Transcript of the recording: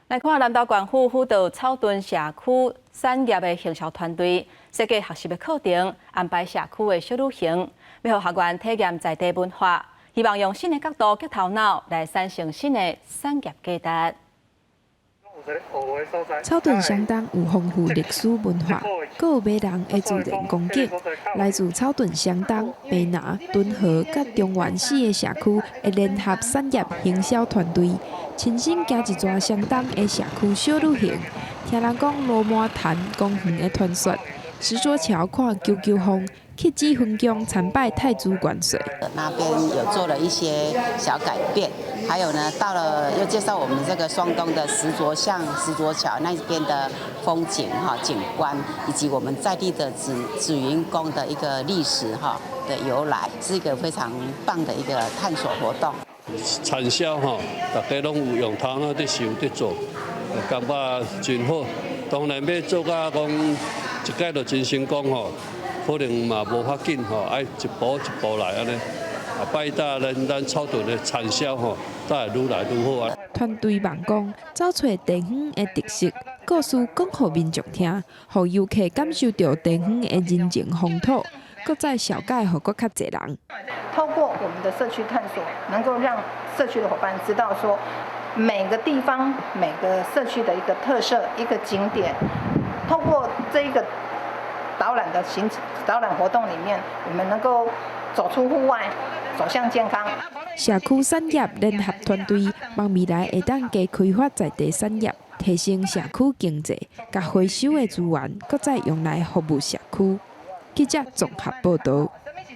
来看南投县府辅导草屯社区产业的行销团队设计学习的课程，安排社区的小旅行，要让学员体验在地文化，希望用新的角度及头脑来产生新的产业价值。 草屯相当有丰富历史文化，阁有马人的自然风景。来自草屯相当、北南、敦和甲中原4个社区的联合产业行销团队，亲身行一逝相当的社区小旅行。听人讲罗马潭公园的传说，石桌桥看九九峰。 去基分宫参拜太祖元帅，那边有做了一些小改变，还有呢，到了又介绍我们这个双东的石桌巷、石桌桥那边的风景景观，以及我们在地的紫云宫的一个历史的由来，是一个非常棒的一个探索活动。产销大家拢有用头脑在想在做，感觉真好。当然要做到讲一届就真成功可能嘛无法紧爱一步一步来安尼。拜大咱草屯的产销才会愈来愈好啊。团队望讲找出地方的特色，故事讲互民众听，互游客感受到地方的人情风土，搁再小解互搁较侪人。透过我们的社区探索，能够让社区的伙伴知道说，每个地方、每个社区的一个特色、一个景点，透过这一个导览活动里面，我们能够走出户外，走向健康。社区产业联合团队望未来会当加开发在地产业，提升社区经济，甲回收的资源，搁再用来服务社区。记者综合报道。